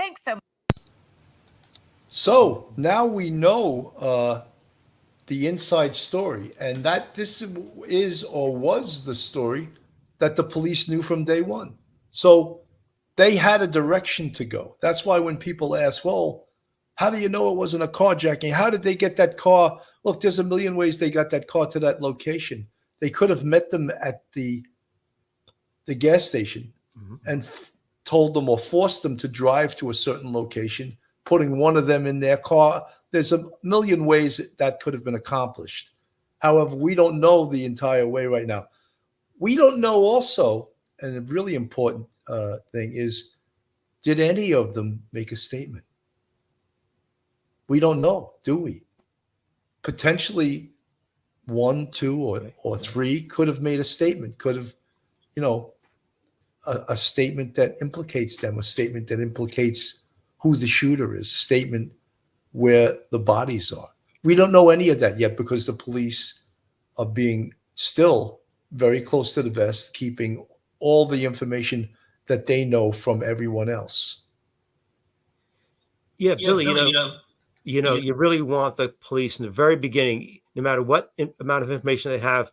Thanks so much. So now we know the inside story, and that this is or was the story that the police knew from day one. So they had a direction to go. That's why when people ask, well, how do you know it wasn't a carjacking? How did they get that car? Look, there's a million ways they got that car to that location. They could have met them at the gas station and told them or forced them to drive to a certain location, putting one of them in their car. There's a million ways that could have been accomplished. However, we don't know the entire way right now. We don't know also, and a really important thing is, did any of them make a statement? We don't know, do we? Potentially one, two, or three could have made a statement, could have, a statement that implicates them, a statement that implicates who the shooter is, a statement where the bodies are. We don't know any of that yet because the police are being still very close to the vest, keeping all the information that they know from everyone else. Yeah, Billy, you really want the police in the very beginning, no matter what amount of information they have,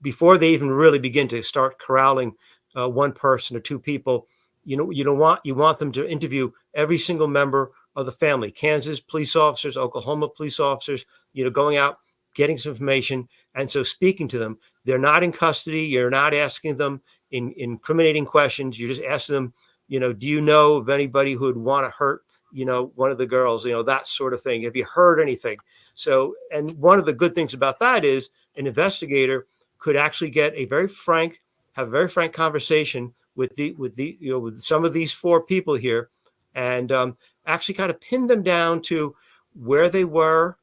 before they even really begin to start corralling one person or two people, you want them to interview every single member of the family. Kansas police officers, Oklahoma police officers, going out, getting some information, and so speaking to them. They're not in custody. You're not asking them incriminating questions. You're just asking them, do you know of anybody who would want to hurt, one of the girls, that sort of thing. Have you heard anything? So, and one of the good things about that is an investigator could actually have a very frank conversation with some of these four people here, and actually kind of pin them down to where they were,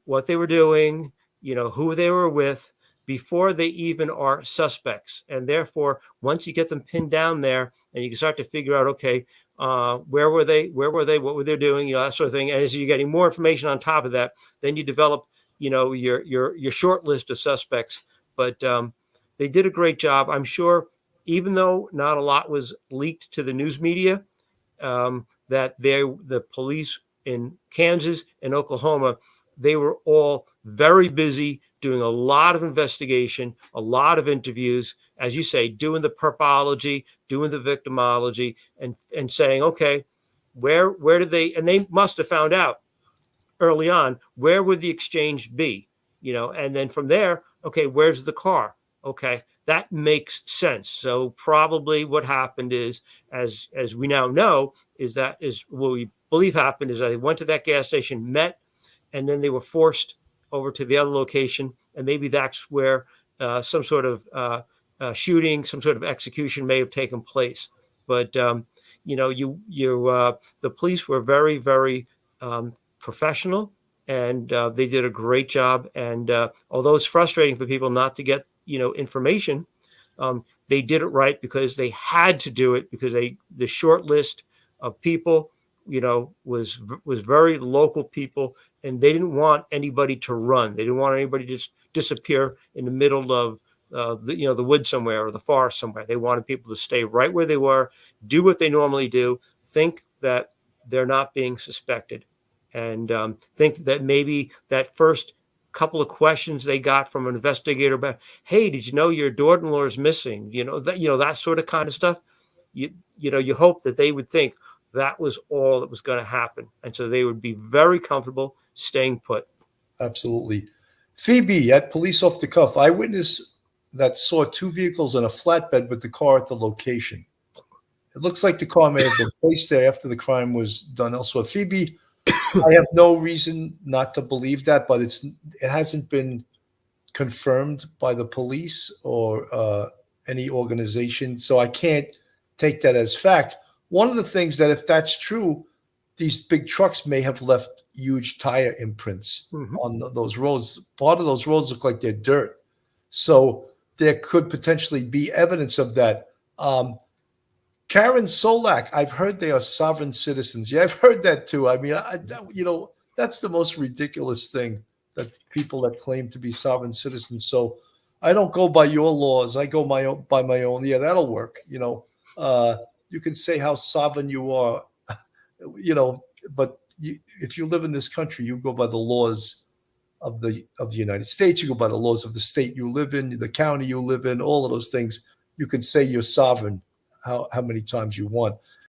what they were doing, who they were with, before they even are suspects. And therefore, once you get them pinned down there, and you can start to figure out, okay, where were they? What were they doing? That sort of thing. And as you're getting more information on top of that, then you develop, your short list of suspects. But they did a great job. I'm sure, even though not a lot was leaked to the news media, that the police in Kansas and Oklahoma, they were all very busy doing a lot of investigation, a lot of interviews, as you say, doing the perpology, doing the victimology, and saying, okay, where did they, and they must have found out early on, where would the exchange be, and then from there, okay, where's the car? Okay, that makes sense. So probably what happened is, as we now know, what we believe happened is that they went to that gas station, met, and then they were forced over to the other location, and maybe that's where some sort of shooting, some sort of execution may have taken place. But the police were very, very professional, and they did a great job. And although it's frustrating for people not to get information, they did it right because they had to do it, because the short list of people was very local people, and they didn't want anybody to run. They didn't want anybody to just disappear in the middle of the woods somewhere or the forest somewhere. They wanted people to stay right where they were, do what they normally do, think that they're not being suspected, and think that maybe that first couple of questions they got from an investigator about, hey, did you know your daughter-in-law is missing? That sort of kind of stuff. You hope that they would think that was all that was going to happen. And so they would be very comfortable staying put. Absolutely. Phoebe, at Police Off the Cuff, eyewitness that saw two vehicles and a flatbed with the car at the location. It looks like the car may have been placed there after the crime was done elsewhere. Phoebe, I have no reason not to believe that, but it hasn't been confirmed by the police or any organization, so I can't take that as fact. One of the things that, if that's true, these big trucks may have left huge tire imprints on those roads. Part of those roads look like they're dirt. So there could potentially be evidence of that. Karen Solak, I've heard they are sovereign citizens. Yeah, I've heard that too. I mean, that's the most ridiculous thing, that people that claim to be sovereign citizens. So I don't go by your laws. I go by my own. Yeah, that'll work. You can say how sovereign you are, you know, but if you live in this country, you go by the laws of the United States. You go by the laws of the state you live in, the county you live in, all of those things. You can say you're sovereign how many times you want.